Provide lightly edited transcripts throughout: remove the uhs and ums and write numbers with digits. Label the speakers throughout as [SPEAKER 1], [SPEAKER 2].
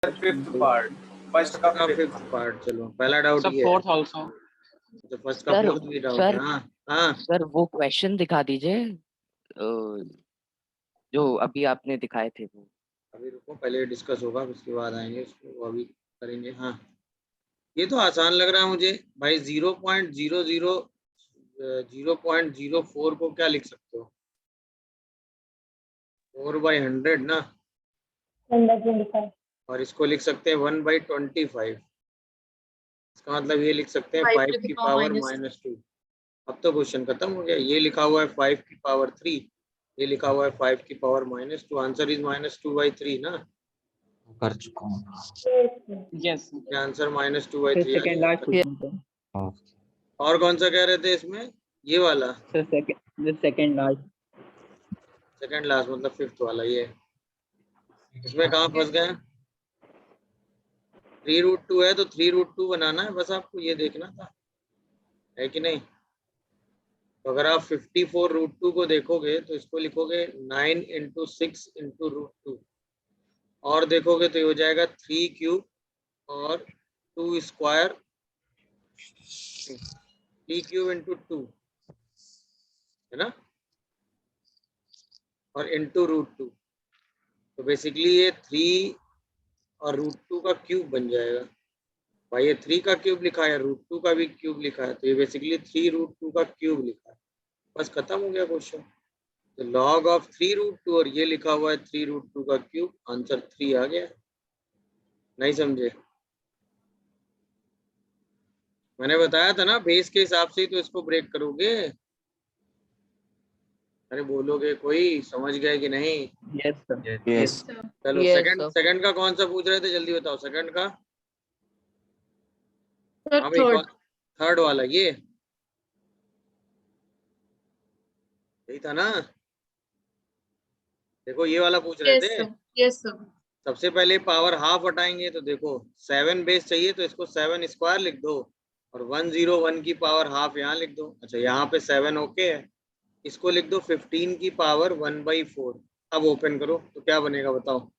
[SPEAKER 1] Fifth part, first का fifth
[SPEAKER 2] part. चलो पहला डाउट
[SPEAKER 3] सब
[SPEAKER 2] ये
[SPEAKER 3] फोर्थ आल्सो।
[SPEAKER 2] है, तो फर्स्ट का
[SPEAKER 4] सर,
[SPEAKER 2] फोर्थ भी डाउट
[SPEAKER 4] सर,
[SPEAKER 2] है। हाँ हाँ,
[SPEAKER 4] सर वो क्वेश्चन दिखा दीजिए जो अभी आपने दिखाए थे वो।
[SPEAKER 2] अभी रुको, पहले डिस्कस होगा उसके बाद आएंगे उसको, वो अभी करेंगे। हाँ ये तो आसान लग रहा है मुझे भाई। 0.04 को क्या लिख सकते हो? 4/100 ना,
[SPEAKER 5] 1/25।
[SPEAKER 2] और इसको लिख सकते हैं 1/25। इसका मतलब ये लिख सकते हैं 5 की पावर -2। अब तो क्वेश्चन खत्म हो गया। ये लिखा हुआ है 5 की पावर 3, ये लिखा हुआ है 5 की पावर -2। आंसर इज -2/3 ना।
[SPEAKER 6] कर चुका हूँ।
[SPEAKER 3] यस
[SPEAKER 2] क्या आंसर -2/3 आ
[SPEAKER 1] सेकंड
[SPEAKER 2] गया?
[SPEAKER 1] लास्ट क्वेश्चन था
[SPEAKER 2] और कौन सा कह रहे थे इसमें? ये वाला
[SPEAKER 1] sir, second last.
[SPEAKER 2] Second last मतलब फिफ्थ वाला। ये इसमें कहाँ फंस गए? 3√2 है तो 3√2 बनाना है बस, आपको ये देखना था, है कि नहीं? तो अगर आप 54√2 को देखोगे तो इसको लिखोगे 9 × 6 × √2, और देखोगे तो ये हो जाएगा 3 क्यूब और 2 स्क्वायर, 3 क्यूब × 2 है ना, और इंटू √2। तो बेसिकली ये 3 और √2 का क्यूब बन जाएगा। भाई ये 3 का क्यूब लिखा है, √2 का भी क्यूब लिखा है, तो ये बेसिकली 3√2 का क्यूब लिखा है। बस खत्म हो गया क्वेश्चन। तो लॉग ऑफ 3√2 और ये लिखा हुआ है 3√2 का क्यूब, आंसर 3 आ गया। नहीं समझे? मैंने बताया था ना बेस के हिसाब से ही तो इसको ब्रेक करोगे। अरे बोलोगे कोई, समझ गए कि नहीं?
[SPEAKER 1] यस सर,
[SPEAKER 6] यस
[SPEAKER 2] चलो
[SPEAKER 4] Yes,
[SPEAKER 2] सेकंड का कौन सा पूछ रहे थे, जल्दी बताओ। सेकंड का हाँ भाई,
[SPEAKER 5] थर्ड।
[SPEAKER 2] थर्ड वाला ये यही था ना। देखो ये वाला पूछ रहे थे।
[SPEAKER 5] Yes sir.
[SPEAKER 2] सबसे पहले पावर हाफ हटाएंगे तो देखो 7 बेस चाहिए तो इसको 7 स्क्वायर लिख दो, और 101 की पावर हाफ यहाँ लिख दो। अच्छा यहाँ पे 7 ओके है, इसको लिख दो 15 की पावर 1/4। अब ओपन करो तो क्या बनेगा बताओ?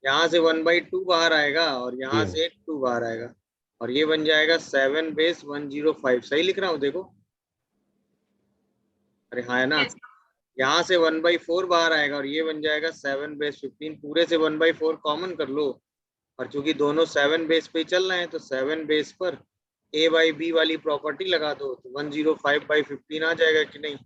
[SPEAKER 2] यहाँ से 1/2 बाहर आएगा और यहाँ से एक 2 बाहर आएगा, और ये बन जाएगा 7 बेस 105। सही लिख रहा हूँ देखो? अरे हाँ है ना। यहाँ से 1/4 बाहर आएगा और ये बन जाएगा 7 बेस 15। पूरे से 1/4 कॉमन कर लो, और चूंकि दोनों 7 बेस पे चल रहे हैं तो 7 बेस पर a/b वाली प्रॉपर्टी लगा दो, तो 105/15 आ जाएगा कि नहीं?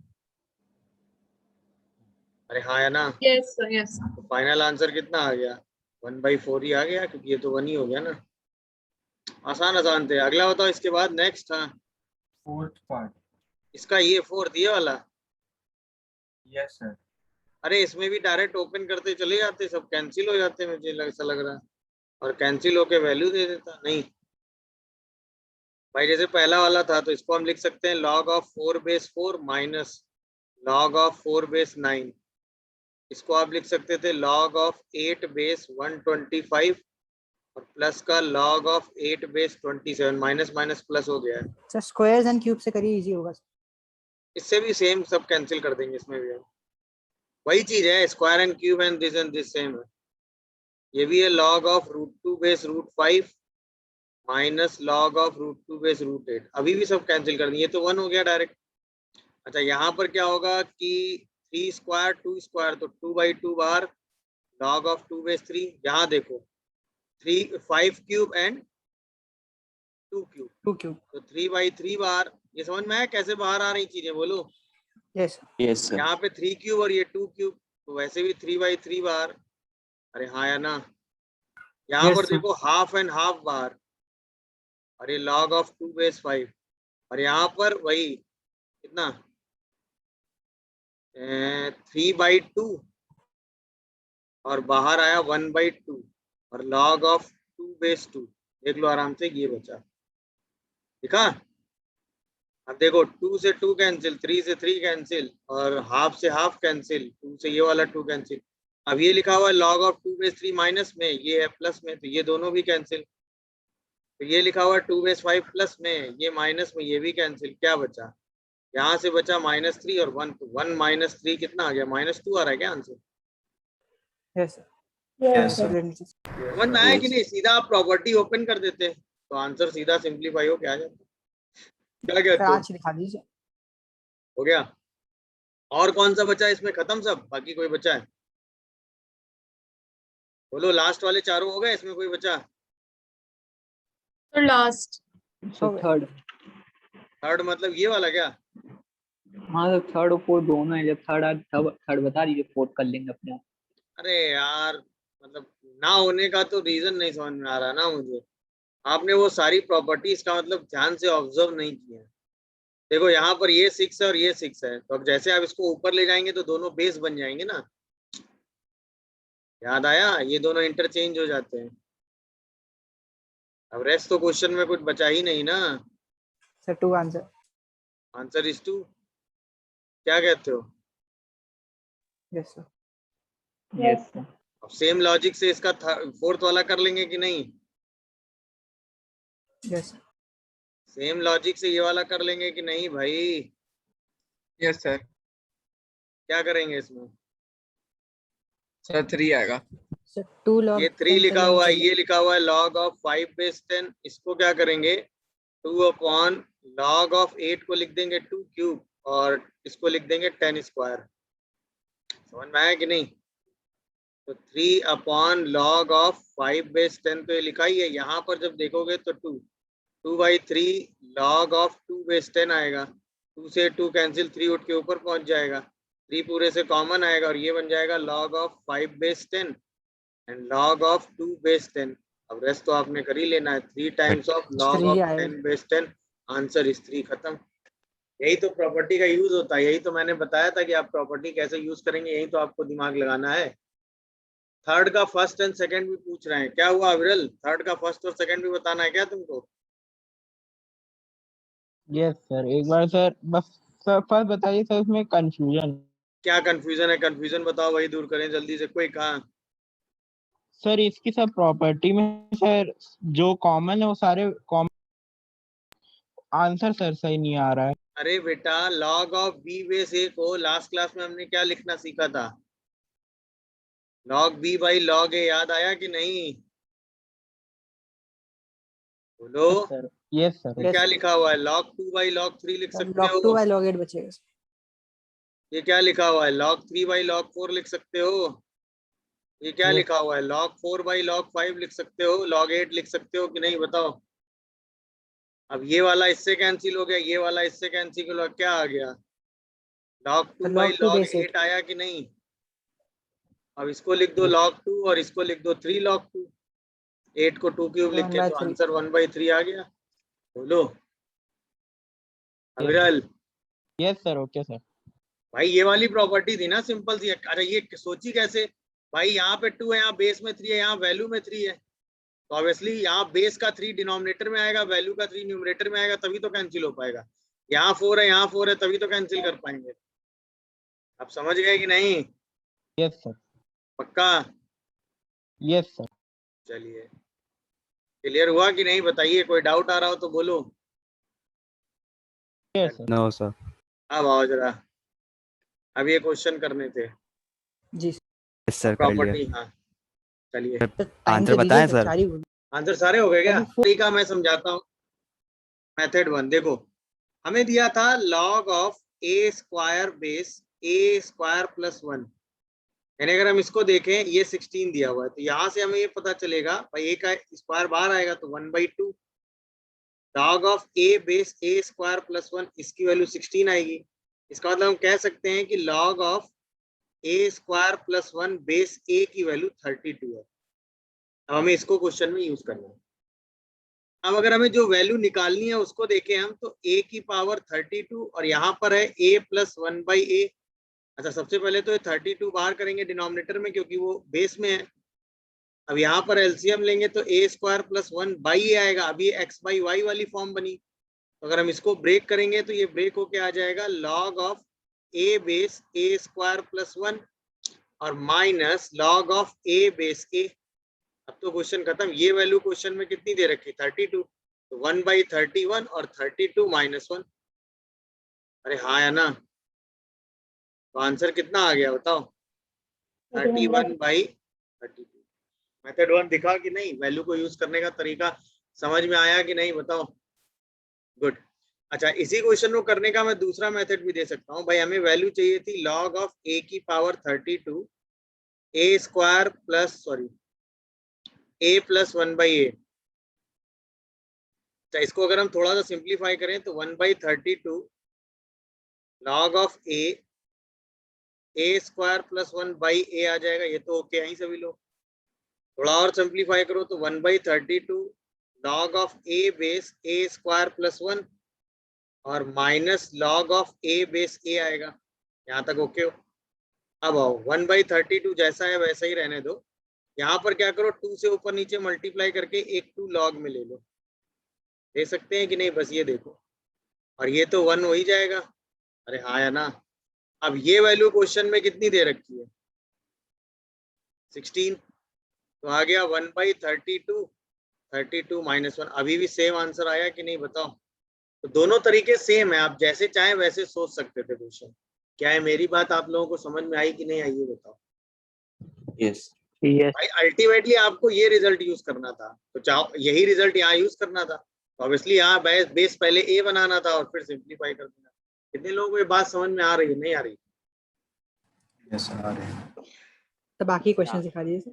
[SPEAKER 2] अरे हाँ है ना।
[SPEAKER 5] Yes sir, yes.
[SPEAKER 2] तो फाइनल आंसर कितना आ गया? 1/4 ही आ गया, क्योंकि ये तो 1 ही हो गया ना। आसान थे। अगला बताओ इसके बाद नेक्स्ट। हाँ
[SPEAKER 1] फोर्थ पार्ट।
[SPEAKER 2] इसका ये फोर्थ ये वाला।
[SPEAKER 1] Yes sir.
[SPEAKER 2] अरे इसमें भी डायरेक्ट ओपन करते चले जाते, सब कैंसिल हो जाते, मुझे ऐसा लग रहा है, और कैंसिल होके वैल्यू दे देता। नहीं भाई, जैसे पहला वाला था तो इसको हम लिख सकते हैं log of 4 base 4 minus log of 4 base 9। इसको आप लिख सकते थे log of 8 बेस 125 और प्लस का log of 8 base 27। Minus minus plus हो गया है।
[SPEAKER 7] सर स्क्वायर्स एंड क्यूब से करिए, इजी होगा।
[SPEAKER 2] इससे भी सेम, सब कैंसिल कर देंगे इसमें भी। वही चीज है, square and cube and this same है। ये भी है log of √2 base √5 minus log of √2 base √8। अभी भी सब कैंसिल कर देंगे, ये तो 1 हो गया डायरेक्ट। अच्छा यहाँ पर क्या होगा कि 3 स्क्वायर 2 स्क्वायर, तो 2/2 बार log of 2 बेस 3। यहाँ देखो 5 क्यूब एंड 2 क्यूब, तो 3/3 बार। ये समझ में आया कैसे बाहर आ रही चीजें? बोलो।
[SPEAKER 7] यस
[SPEAKER 6] यस सर
[SPEAKER 2] यहाँ पे 3 क्यूब और ये 2 क्यूब, तो वैसे भी 3/3 बार। अरे हाँ या ना। यहाँ पर देखो हाफ एंड हाफ बार, और ये log of 2 बेस 5, और यहाँ पर वही कितना 3/2, और बाहर आया 1/2, और log of 2 बेस 2। देख लो आराम से, ये बचा। देखा? अब देखो 2 से 2 कैंसिल, 3 से 3 कैंसिल, और हाफ से हाफ कैंसिल, 2 से ये वाला 2 कैंसिल। अब ये लिखा हुआ है log of 2 बेस 3 माइनस में, ये है प्लस में, तो ये दोनों भी कैंसिल। तो ये लिखा हुआ है 2 बेस 5 प्लस में, ये माइनस में, ये भी कैंसिल। क्या बचा? यहाँ से बचा -3 और 1, तो 1 - 3 कितना आ गया? -2 आ रहा है क्या answer?
[SPEAKER 7] Yes sir.
[SPEAKER 5] Yes,
[SPEAKER 7] sir
[SPEAKER 5] sir.
[SPEAKER 2] समझ में आया कि नहीं? सीधा आप प्रॉपर्टी ओपन कर देते तो आंसर सीधा सिंप्लीफाई हो क्या आ जाता। क्या कहते हो?
[SPEAKER 7] आज दिखा दीजिए।
[SPEAKER 2] हो गया? और कौन सा बचा है इसमें? खत्म सब? बाकी कोई बचा है? बोलो, लास्ट वाले चारों हो गए, इसमें कोई बचा?
[SPEAKER 5] So last.
[SPEAKER 1] So third.
[SPEAKER 2] Third मतलब ये वाला क्या?
[SPEAKER 1] हाँ तो थर्ड और फोर्थ दोनों है, जब थर्ड बता दीजिए, फोर्थ कर लेंगे अपने आप।
[SPEAKER 2] अरे यार, मतलब ना होने का तो रीजन नहीं समझ में आ रहा ना मुझे। आपने वो सारी प्रॉपर्टीज का मतलब ध्यान से ऑब्जर्व नहीं किया। देखो यहाँ पर ये 6 है और ये 6 है, तो अब जैसे आप इसको ऊपर ले जाएंगे तो दोनों बेस बन जाएंगे ना। याद आया? ये दोनों इंटरचेंज हो जाते हैं। अब रेस्ट तो क्वेश्चन में कुछ बचा ही नहीं ना।
[SPEAKER 7] Sir 2 answer.
[SPEAKER 2] Answer is 2। क्या कहते हो?
[SPEAKER 7] Yes sir.
[SPEAKER 1] Yes sir.
[SPEAKER 2] अब सेम लॉजिक से इसका फोर्थ वाला कर लेंगे कि नहीं?
[SPEAKER 7] Yes sir.
[SPEAKER 2] सेम लॉजिक से ये वाला कर लेंगे कि नहीं भाई?
[SPEAKER 8] Yes sir.
[SPEAKER 2] क्या करेंगे इसमें?
[SPEAKER 8] सर 3 आएगा।
[SPEAKER 7] सर 2 लॉग
[SPEAKER 2] ये 3 लिखा हुआ है, ये लिखा हुआ है log of 5 base 10। इसको क्या करेंगे? 2 अपॉन log of 8 को लिख देंगे 2 क्यूब, और इसको लिख देंगे 10 स्क्वायर। समझ में आया कि नहीं? तो 3 अपॉन log of 5 base 10 तो ये लिखा ही है। यहाँ पर जब देखोगे तो 2/3 log of 2 base 10 आएगा। 2 से 2 कैंसिल, 3 उठ के ऊपर पहुंच जाएगा, 3 पूरे से कॉमन आएगा और ये बन जाएगा log of 5 base 10 and log of 2 base 10। अब रेस्ट तो आपने कर ही लेना है। 3 times of log of 10 base 10, answer is 3। खत्म। यही तो प्रॉपर्टी का यूज होता है, यही तो मैंने बताया था कि आप प्रॉपर्टी कैसे यूज करेंगे, यही तो आपको दिमाग लगाना है। थर्ड का फर्स्ट एंड सेकंड भी पूछ रहे हैं। क्या हुआ अविरल? थर्ड का फर्स्ट और सेकंड भी बताना है क्या तुमको?
[SPEAKER 3] यस सर, एक बार सर बस सर फर्स्ट बताइए सर, इसमें कंफ्यूजन।
[SPEAKER 2] क्या कंफ्यूजन है? कंफ्यूजन बताओ, वही दूर करें जल्दी से। कोई कहा?
[SPEAKER 3] सर इसकी सब प्रॉपर्टी में सर जो कॉमन है वो सारे कॉमन, आंसर सर सही नहीं आ रहा है।
[SPEAKER 2] अरे बेटा, log of b base a को लास्ट क्लास में हमने क्या लिखना सीखा था? log b by log a। याद आया कि नहीं? बोलो।
[SPEAKER 3] Sir yes sir.
[SPEAKER 2] ये क्या लिखा हुआ है? log 2 बाई log 3 लिख सकते
[SPEAKER 7] लॉग 2
[SPEAKER 2] हो।
[SPEAKER 7] बाय लॉग 8 बचेगा।
[SPEAKER 2] ये क्या लिखा हुआ है? log 3 बाई log 4 लिख सकते हो। ये क्या
[SPEAKER 3] Yes.
[SPEAKER 2] लिखा हुआ है? log 4 बाई log 5 लिख सकते हो। log 8 लिख सकते हो कि नहीं? बताओ। अब ये वाला इससे कैंसिल हो गया, ये वाला इससे कैंसिल हो गया, क्या आ गया? log 2 by
[SPEAKER 7] log 2
[SPEAKER 2] log
[SPEAKER 7] base 8
[SPEAKER 2] 8 आया कि नहीं? अब इसको लिख दो log 2 और इसको लिख दो 3 log 2। 8 को 2 क्यूब लिख के तो
[SPEAKER 7] 1/3।
[SPEAKER 2] आंसर 1/3 आ गया। बोलो अविरल।
[SPEAKER 3] Yes sir, okay sir.
[SPEAKER 2] भाई ये वाली प्रॉपर्टी थी ना सिंपल सी। अरे ये सोची कैसे भाई? यहाँ पे 2 है, यहाँ बेस में 3 है, यहाँ वैल्यू में 3 है, तो ऑब्वियसली यहाँ बेस का 3 डिनोमिनेटर में आएगा, वैल्यू का 3 न्यूमरेटर में आएगा, तभी तो कैंसिल हो पाएगा। यहाँ 4 है, यहाँ 4 है, तभी तो कैंसिल कर पाएंगे। आप समझ गए कि नहीं?
[SPEAKER 3] Yes sir.
[SPEAKER 2] पक्का?
[SPEAKER 3] Yes sir.
[SPEAKER 2] चलिए, क्लियर हुआ कि नहीं? बताइए, कोई डाउट आ रहा हो तो बोलो।
[SPEAKER 3] Yes sir.
[SPEAKER 6] No sir.
[SPEAKER 2] अब आओ जरा, अब ये क्वेश्चन करने थे।
[SPEAKER 7] जी
[SPEAKER 6] यस सर, कर लिया।
[SPEAKER 2] प्रॉपर्टी, हाँ चलिए।
[SPEAKER 7] सर।
[SPEAKER 6] आंसर बताएं सर।
[SPEAKER 2] आंसर सारे हो गए क्या?
[SPEAKER 7] अभी
[SPEAKER 2] तरीका मैं समझाता हूँ। मेथड 1 देखो, हमें दिया था log of a square base a square plus 1। यानी अगर हम इसको देखें, ये 16 दिया हुआ है, तो यहाँ से हमें ये पता चलेगा भाई a का स्क्वायर बाहर आएगा तो 1/2। log of a base a square plus 1, इसकी वैल्यू 16 आएगी। इसका मतलब हम कह सकते हैं कि log of a square plus 1 base a की वैल्यू 32 है। अब हमें इसको क्वेश्चन में यूज करना है। अब अगर हमें जो वैल्यू निकालनी है उसको देखें हम, तो a की पावर 32 और यहाँ पर है a प्लस 1/a। अच्छा, सबसे पहले तो ये 32 बाहर करेंगे डिनोमिनेटर में, क्योंकि वो बेस में है। अब यहाँ पर एलसीएम लेंगे तो a स्क्वायर प्लस 1/a आएगा। अब ये x बाई वाई वाली फॉर्म बनी, तो अगर हम इसको ब्रेक करेंगे तो ये ब्रेक होके आ जाएगा log of a base a square plus 1 और minus log of a base a। अब तो क्वेश्चन खत्म। ये वैल्यू क्वेश्चन में कितनी दे रखी? 32, तो 1/31 और 32 माइनस 1। अरे हाँ है ना? तो आंसर कितना आ गया बताओ? 31/32। मेथड 1 दिखा कि नहीं? वैल्यू को यूज करने का तरीका समझ में आया कि नहीं बताओ? गुड। अच्छा, इसी क्वेश्चन को करने का मैं दूसरा मेथड भी दे सकता हूँ भाई। हमें वैल्यू चाहिए थी log ऑफ a की power 32 a square plus sorry a plus 1/a। अच्छा, इसको अगर हम थोड़ा सा सिंप्लीफाई करें तो 1/32 log of a square plus 1/a आ जाएगा। ये तो ओके है ही सभी लोग। थोड़ा और सिंप्लीफाई करो तो 1/32 log of a base a square plus 1 और minus log of a base a आएगा। यहाँ तक ओके हो? अब आओ 1/32 जैसा है वैसा ही रहने दो। यहाँ पर क्या करो, 2 से ऊपर नीचे मल्टीप्लाई करके एक 2 log में ले लो। दे सकते हैं कि नहीं? बस ये देखो, और ये तो 1 हो ही जाएगा। अरे हाँ या ना? अब ये वैल्यू क्वेश्चन में कितनी दे रखी है? 16। तो आ गया 1/32 32 माइनस 1। अभी भी सेम आंसर आया कि नहीं बताओ? तो दोनों तरीके सेम है, आप जैसे चाहें वैसे सोच सकते थे क्वेश्चन। क्या है, मेरी बात आप लोगों को समझ में आई कि नहीं आई ये बताओ?
[SPEAKER 6] यस
[SPEAKER 1] यस
[SPEAKER 2] भाई अल्टीमेटली आपको ये रिजल्ट यूज करना था, तो चाहो यही रिजल्ट यहाँ यूज करना था। तो ऑब्वियसली यहाँ बेस पहले ए बनाना था और फिर सिंप्लीफाई कर देना। कितने लोगों को ये बात समझ में आ रही है? नहीं आ रही?
[SPEAKER 6] यस आ रहे हैं।
[SPEAKER 7] तो बाकी क्वेश्चन दिखा दीजिए सर।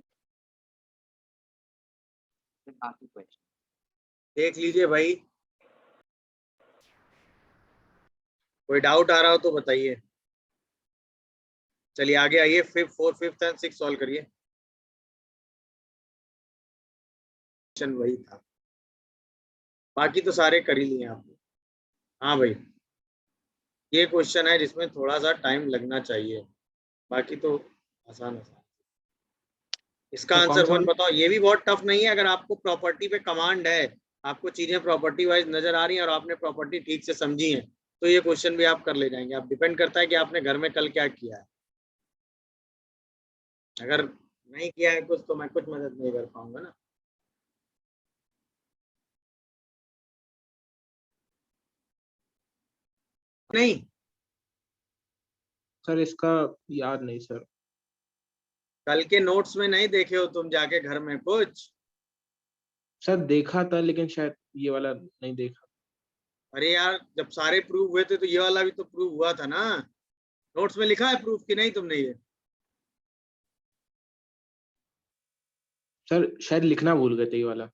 [SPEAKER 4] बाकी क्वेश्चन
[SPEAKER 2] देख लीजिए भाई, कोई डाउट आ रहा हो तो बताइए। चलिए आगे आइए, 4th 5th and 6th solve करिए। क्वेश्चन वही था, बाकी तो सारे कर ही लिए आपने। हाँ भाई, ये क्वेश्चन है जिसमें थोड़ा सा टाइम लगना चाहिए, बाकी तो आसान आसान। इसका
[SPEAKER 3] तो कौन
[SPEAKER 2] आंसर
[SPEAKER 3] सा
[SPEAKER 2] 1 बताओ। ये भी बहुत टफ नहीं है। अगर आपको प्रॉपर्टी पे कमांड है, आपको चीजें प्रॉपर्टी वाइज नजर आ रही हैं और आपने प्रॉपर्टी ठीक से समझी है, तो ये क्वेश्चन भी आप कर ले जाएंगे। आप डिपेंड करता है कि आपने घर में कल क्या किया है। अगर नहीं किया है कुछ तो मैं कुछ मदद नहीं कर पाऊंगा ना। नहीं
[SPEAKER 3] सर इसका याद नहीं सर।
[SPEAKER 2] कल के नोट्स में नहीं देखे हो तुम जाके घर में कुछ?
[SPEAKER 3] सर देखा था लेकिन शायद ये वाला नहीं देखा।
[SPEAKER 2] अरे यार, जब सारे प्रूव हुए थे तो ये वाला भी तो प्रूव हुआ था ना। नोट्स में लिखा है प्रूफ कि नहीं तुमने? ये
[SPEAKER 3] सर शायद लिखना भूल गए थे ये वाला।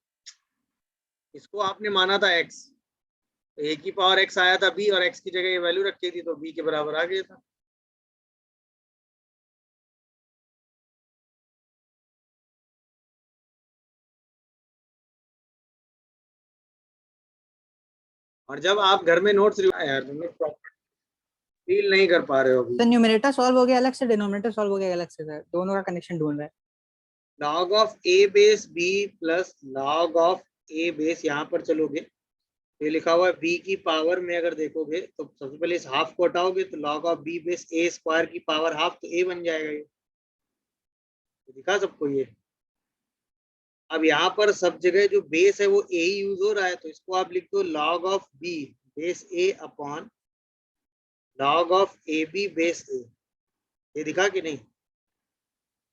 [SPEAKER 2] इसको आपने माना था x, तो a की पावर x आया था b और x की जगह ये वैल्यू रखी थी तो b के बराबर आ गया था। और जब आप घर में नोट्स यार तुम लोग फील नहीं कर पा रहे हो अभी।
[SPEAKER 7] सर न्यूमरेटर सॉल्व हो गया अलग से, डिनोमिनेटर सॉल्व हो गया अलग से सर, दोनों का कनेक्शन ढूंढ रहा है।
[SPEAKER 2] log of a base b plus log of a base, यहाँ पर चलोगे ये लिखा हुआ है b की पावर में अगर देखोगे तो सबसे पहले इस हाफ को हटाओगे तो log of b base a square की पावर हाफ, तो a बन जाएगा। ये दिखा सबको ये? अब यहाँ पर सब जगह जो बेस है वो a ही यूज हो रहा है, तो इसको आप लिख दो log of b base a upon log of ab base a। ये दिखा कि नहीं?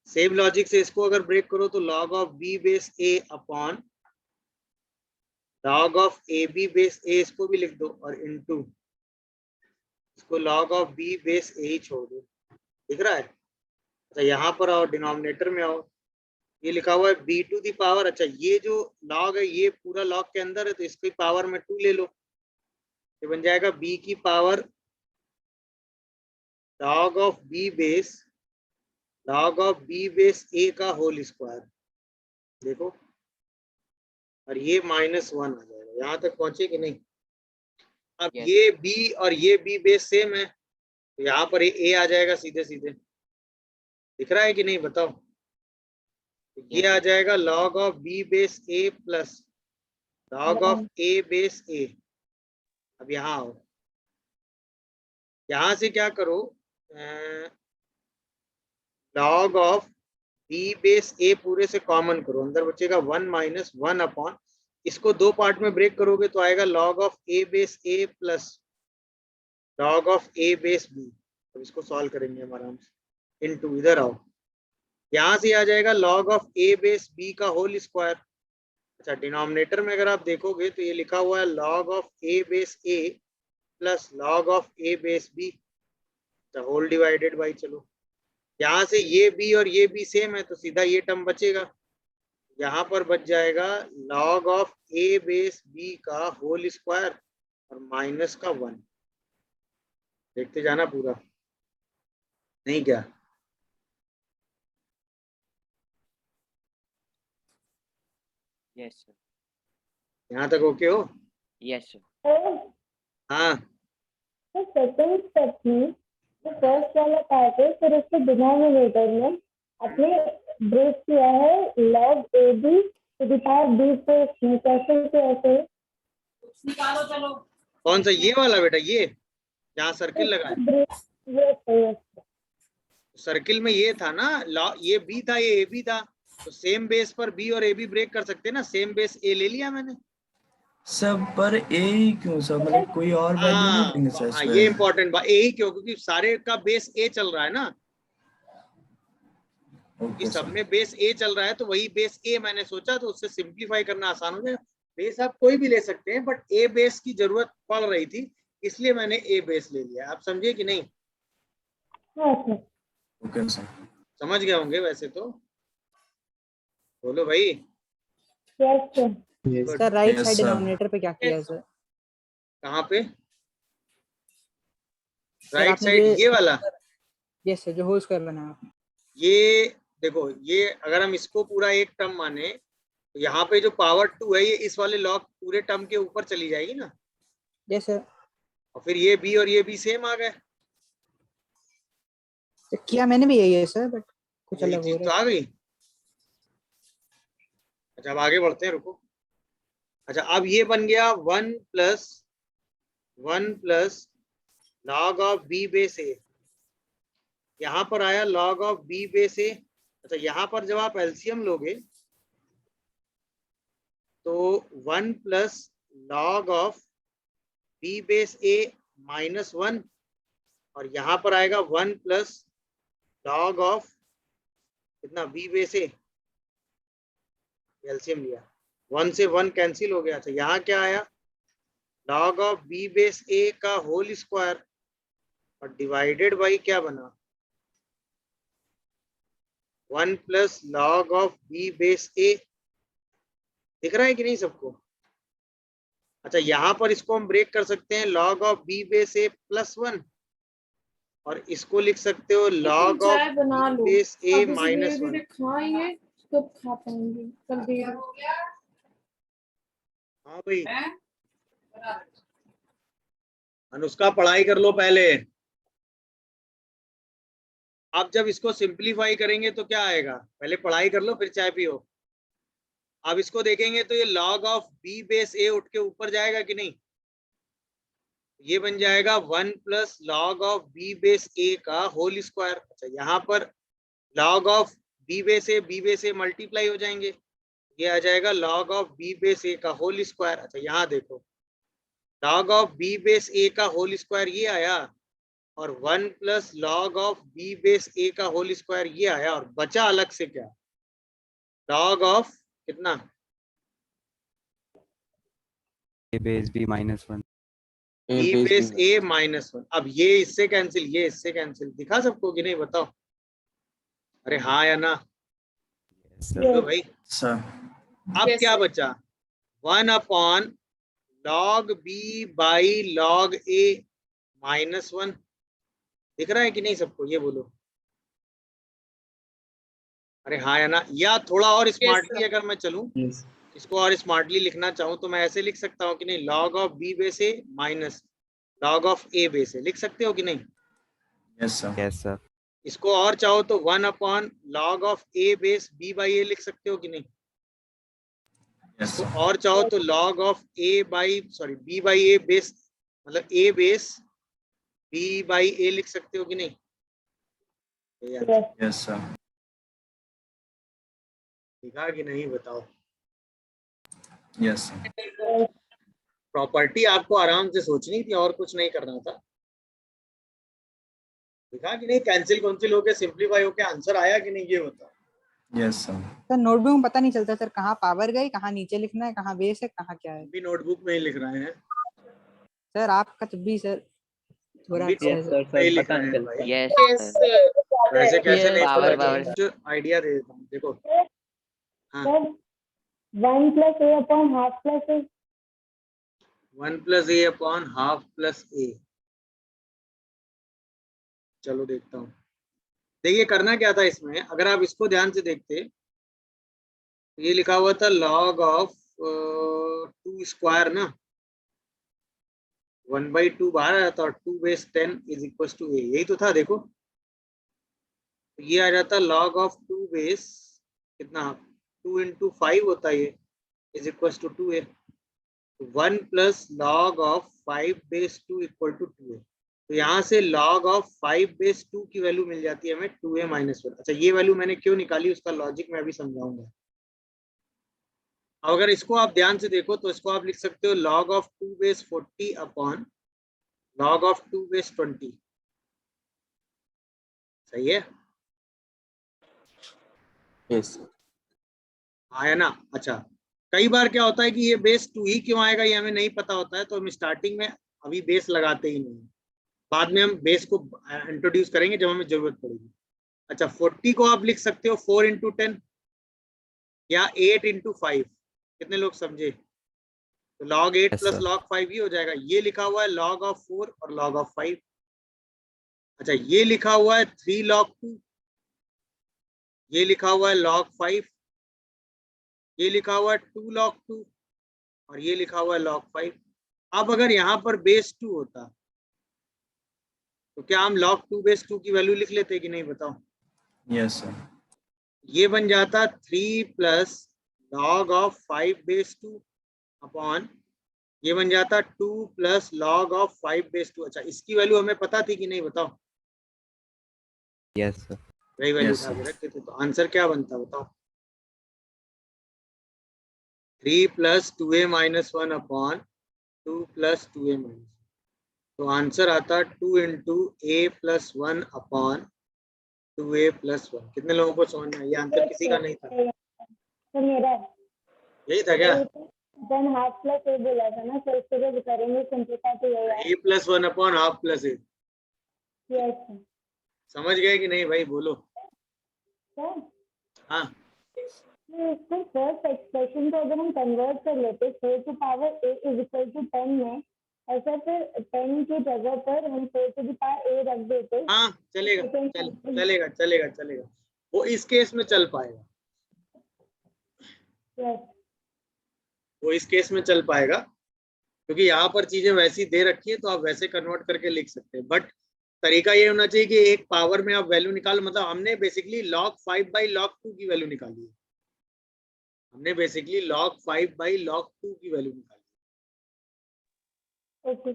[SPEAKER 2] सेम लॉजिक से इसको अगर ब्रेक करो तो log of b base a upon log of ab base a, इसको भी लिख दो, और इनटू इसको log of b base a ही छोड़ दो। दिख रहा है? अच्छा यहाँ पर आओ, डिनोमिनेटर में आओ, ये लिखा हुआ है b टू दी पावर। अच्छा ये जो log है ये पूरा log के अंदर है तो इसकी पावर में 2 ले लो, ये बन जाएगा b की power log of b base log of b base a का होल स्क्वायर। देखो, और ये -1 आ जाएगा। यहाँ तक पहुंचे कि नहीं? अब
[SPEAKER 4] Yes.
[SPEAKER 2] ये b और ये b बेस सेम है तो यहाँ पर a आ जाएगा सीधे सीधे। दिख रहा है कि नहीं बताओ? तो ये
[SPEAKER 4] Yes.
[SPEAKER 2] आ जाएगा log of b base a plus log of a base a। अब यहाँ आओ, यहाँ से क्या करो, log of b base a पूरे से कॉमन करो, अंदर बचेगा 1 माइनस 1 अपॉन, इसको 2 पार्ट में ब्रेक करोगे तो आएगा log of a base a plus log of a base b। तो इसको सॉल्व करेंगे हम आराम से। इनटू, इधर आओ, यहाँ से आ जाएगा log of a base b का होल स्क्वायर। अच्छा, डिनोमिनेटर में अगर आप देखोगे तो ये लिखा हुआ है log of a base a plus log of a base b whole divided by, चलो यहाँ से ये b और ये b सेम है तो सीधा ये टर्म बचेगा। यहाँ पर बच जाएगा log of a base b का होल स्क्वायर और माइनस का 1। देखते जाना पूरा, नहीं क्या?
[SPEAKER 4] यस सर,
[SPEAKER 2] यहाँ तक ओके हो?
[SPEAKER 4] Yes sir.
[SPEAKER 2] हाँ,
[SPEAKER 9] तो सेकंड स्टेप में जो फर्स्ट वाला पार्ट है, फिर उसके डिनोमिनेटर में आपने ब्रेक किया है log ab to the power b से कैसे
[SPEAKER 2] कौन सा ये वाला बेटा, ये जहाँ सर्किल लगा है?
[SPEAKER 9] ब्रेक ये सही
[SPEAKER 2] सर्किल में ये था ना, ये b था, ये ab था, तो सेम बेस पर b और ab ब्रेक कर सकते हैं ना। सेम बेस a ले लिया मैंने।
[SPEAKER 6] सब पर ए ही क्यों सर, मतलब कोई और वैल्यू नहीं देंगे सर
[SPEAKER 2] हाँ,
[SPEAKER 6] इसमें?
[SPEAKER 2] ये इंपॉर्टेंट बात, ए ही क्यों? क्योंकि सारे का बेस a चल रहा है ना,
[SPEAKER 6] ओके
[SPEAKER 2] सब
[SPEAKER 6] सर।
[SPEAKER 2] में बेस a चल रहा है तो वही बेस a मैंने सोचा, तो उससे सिंप्लीफाई करना आसान हो जाएगा। बेस आप कोई भी ले सकते हैं, बट a बेस की जरूरत पड़ रही थी इसलिए मैंने a बेस ले लिया। आप समझे कि नहीं?
[SPEAKER 6] Okay sir.
[SPEAKER 2] समझ गए होंगे वैसे तो, बोलो भाई।
[SPEAKER 7] Sir right
[SPEAKER 6] Yes,
[SPEAKER 7] side
[SPEAKER 6] sir.
[SPEAKER 7] Denominator पे क्या किया सर?
[SPEAKER 2] कहाँ पे?
[SPEAKER 7] सर
[SPEAKER 2] राइट
[SPEAKER 7] आपने
[SPEAKER 2] साइड ये वाला,
[SPEAKER 7] यस सर, जो होल स्क्वायर बनाया।
[SPEAKER 2] ये देखो, ये अगर हम इसको पूरा एक टर्म माने तो यहाँ पे जो पावर 2 है ये इस वाले लॉग पूरे टर्म के ऊपर चली जाएगी ना,
[SPEAKER 7] यस सर।
[SPEAKER 2] और फिर ये b और ये b सेम आ गए।
[SPEAKER 7] तो किया मैंने भी यही है सर, बट कुछ
[SPEAKER 2] यही
[SPEAKER 7] अलग हो
[SPEAKER 2] चीज तो
[SPEAKER 7] रहा है।
[SPEAKER 2] आ गई। अच्छा, अब आगे बढ़ते हैं, रुको। अच्छा, अब ये बन गया 1 plus log of b base a। यहाँ पर आया log of b base a। अच्छा, यहाँ पर जब आप एलसीएम लोगे तो 1 plus log of b base a minus 1, और यहाँ पर आएगा 1 प्लस log ऑफ कितना b बेस a। एलसीएम लिया, 1 से 1 कैंसिल हो गया। अच्छा, यहाँ क्या आया? log of b base a का होल स्क्वायर और डिवाइडेड बाई क्या बना? 1 plus log of b base a। दिख रहा है कि नहीं सबको? अच्छा, यहाँ पर इसको हम ब्रेक कर सकते हैं, log of b base a plus 1, और इसको लिख सकते हो log ऑफ
[SPEAKER 5] चाय बना
[SPEAKER 2] b
[SPEAKER 5] लो,
[SPEAKER 2] बेस a
[SPEAKER 5] अब इसे
[SPEAKER 2] माइनस 1।
[SPEAKER 5] धीरे-धीरे खाएंगे तब खा पाएंगे, कल देर हो गया।
[SPEAKER 2] हाँ भाई, अनुष्का पढ़ाई कर लो पहले। अब जब इसको सिंप्लीफाई करेंगे तो क्या आएगा? पहले पढ़ाई कर लो फिर चाय पियो। अब इसको देखेंगे तो ये log of b base a उठ के ऊपर जाएगा कि नहीं? ये बन जाएगा 1 plus log of b base a का होल स्क्वायर। अच्छा, यहाँ पर log of b base a multiply हो जाएंगे, ये आ जाएगा log of b base a का होल स्क्वायर। अच्छा, यहाँ देखो, log of b base a का होल स्क्वायर ये आया, और 1 plus log of b base a का होल स्क्वायर ये आया, और बचा अलग से क्या? log ऑफ कितना?
[SPEAKER 10] a base b minus 1.
[SPEAKER 2] b base a minus 1। अब ये इससे कैंसिल, ये इससे कैंसिल, दिखा सबको कि नहीं बताओ? अरे हाँ या ना?
[SPEAKER 10] Yes, sir.
[SPEAKER 2] तो भाई
[SPEAKER 6] सर
[SPEAKER 2] अब
[SPEAKER 5] Yes,
[SPEAKER 2] क्या
[SPEAKER 5] sir.
[SPEAKER 2] बचा? 1 upon log b by log a minus 1। दिख रहा है कि नहीं सबको? ये बोलो, अरे हाँ या ना? या थोड़ा और स्मार्टली अगर मैं चलूं, इसको और स्मार्टली लिखना चाहूं तो मैं ऐसे लिख सकता हूं कि नहीं? log of b base a minus log of a base a, लिख सकते हो कि नहीं?
[SPEAKER 6] Yes sir.
[SPEAKER 10] Yes, sir.
[SPEAKER 2] इसको और चाहो तो 1 upon log of a base b by a लिख सकते हो कि नहीं?
[SPEAKER 6] यस
[SPEAKER 2] तो
[SPEAKER 6] सर।
[SPEAKER 2] और चाहो तो log of a by b by a base, मतलब a base b by a लिख सकते हो कि नहीं?
[SPEAKER 6] Yes sir.
[SPEAKER 2] लिखा कि नहीं बताओ?
[SPEAKER 6] Yes sir.
[SPEAKER 2] प्रॉपर्टी आपको आराम से सोचनी थी और कुछ नहीं करना था। लिखा कि नहीं? कैंसिल कौंसिल होके सिंप्लीफाई होके आंसर आया कि नहीं ये बताओ?
[SPEAKER 6] Yes sir.
[SPEAKER 7] सर नोटबुक में पता नहीं चलता सर कहाँ पावर गई, कहाँ नीचे लिखना है, कहाँ बेस है, कहाँ क्या है।
[SPEAKER 2] भी नोटबुक में ही लिख रहे हैं।
[SPEAKER 7] सर आपका तब भी सर थोड़ा
[SPEAKER 2] हम भी
[SPEAKER 7] अच्छा है
[SPEAKER 1] यस
[SPEAKER 7] सर।
[SPEAKER 1] सर,
[SPEAKER 2] नहीं
[SPEAKER 1] सर
[SPEAKER 2] लिख
[SPEAKER 1] पता
[SPEAKER 2] रहे
[SPEAKER 1] नहीं
[SPEAKER 2] हैं
[SPEAKER 1] चलता।
[SPEAKER 2] भाई।
[SPEAKER 4] Yes,
[SPEAKER 9] Yes,
[SPEAKER 4] sir.
[SPEAKER 9] sir.
[SPEAKER 2] वैसे कैसे नहीं
[SPEAKER 4] Power,
[SPEAKER 2] पता
[SPEAKER 4] power.
[SPEAKER 2] चलता? जो आइडिया दे देता हूँ देखो। हाँ,
[SPEAKER 9] Sir, 1 plus a upon half plus a.
[SPEAKER 2] 1 plus a upon half plus a। चलो देखता हूँ। देखिए करना क्या था इसमें, अगर आप इसको ध्यान से देखते तो ये लिखा हुआ था log ऑफ 2 स्क्वायर ना, 1/2 बाहर आया था और 2 base 10 is equal to a, यही तो था। देखो तो ये आ जाता log ऑफ 2 बेस कितना, 2 into 5 होता है ये, is equal to 2a। 1 plus log of 5 base 2 equal to 2a। तो यहाँ से log ऑफ 5 बेस 2 की वैल्यू मिल जाती है हमें 2a माइनस 1। अच्छा ये वैल्यू मैंने क्यों निकाली उसका लॉजिक मैं अभी समझाऊंगा। अगर इसको आप ध्यान से देखो तो इसको आप लिख सकते हो log of 2 base 40 upon log of 2 base 20। सही है?
[SPEAKER 6] यस
[SPEAKER 2] आया ना? अच्छा कई बार क्या होता है कि ये बेस 2 ही क्यों आएगा ये हमें नहीं पता होता है, तो हम स्टार्टिंग में अभी बेस लगाते ही नहीं, बाद में हम बेस को इंट्रोड्यूस करेंगे जब हमें जरूरत पड़ेगी। अच्छा 40 को आप लिख सकते हो 4 into 10 या 8 into 5। कितने लोग समझे? तो log 8
[SPEAKER 10] Yes,
[SPEAKER 2] plus
[SPEAKER 10] sir.
[SPEAKER 2] log 5 ही हो जाएगा। ये लिखा हुआ है log ऑफ 4 और log ऑफ 5। अच्छा ये लिखा हुआ है 3 log 2, ये लिखा हुआ है log 5, ये लिखा हुआ है 2 log 2 और ये लिखा हुआ है log 5। अब अगर यहाँ पर बेस 2 होता तो क्या हम log 2 बेस 2 की वैल्यू लिख लेते कि नहीं, बताओ?
[SPEAKER 6] Yes sir.
[SPEAKER 2] ये बन जाता 3 plus log of 5 base 2 upon ये बन जाता 2 प्लस log ऑफ 5 बेस 2। अच्छा इसकी वैल्यू हमें पता थी कि नहीं, बताओ?
[SPEAKER 10] Yes, sir.
[SPEAKER 2] वही वैल्यू
[SPEAKER 6] Yes,
[SPEAKER 2] उठा के
[SPEAKER 6] sir.
[SPEAKER 2] रखते थे, तो आंसर क्या बनता बताओ? 3 plus 2a minus 1 upon 2 plus 2a minus. तो आंसर आता 2 into a plus 1 upon 2a plus 1। कितने लोगों को समझ में? ये आंसर किसी का नहीं था?
[SPEAKER 9] तो मेरा है।
[SPEAKER 2] यही था क्या?
[SPEAKER 9] देन हाफ प्लस ए बोला था ना सर, इसको जब करेंगे सिंपलीफाई तो यही है।
[SPEAKER 2] a plus 1 upon half plus a।
[SPEAKER 9] Yes
[SPEAKER 2] समझ गए कि नहीं भाई? बोलो।
[SPEAKER 9] सर।
[SPEAKER 2] हाँ
[SPEAKER 9] इसको फर्स्ट एक्सप्रेशन को अगर हम कन्वर्ट कर लेते 4 to power a is equal to 10 में, ऐसा फिर 10 की जगह पर हम 4 टू द पावर a रख देते।
[SPEAKER 2] हाँ चलेगा, चलेगा चलेगा चलेगा, वो इस केस में चल पाएगा।
[SPEAKER 9] यस
[SPEAKER 2] वो इस केस में चल पाएगा क्योंकि यहाँ पर चीजें वैसी दे रखी है तो आप वैसे कन्वर्ट करके लिख सकते हैं। बट तरीका ये होना चाहिए कि एक पावर में आप वैल्यू निकालो। मतलब हमने बेसिकली log 5 बाई log 2 की वैल्यू निकाली है। हमने बेसिकली log 5 बाई log 2 की वैल्यू निकाली
[SPEAKER 9] ओके।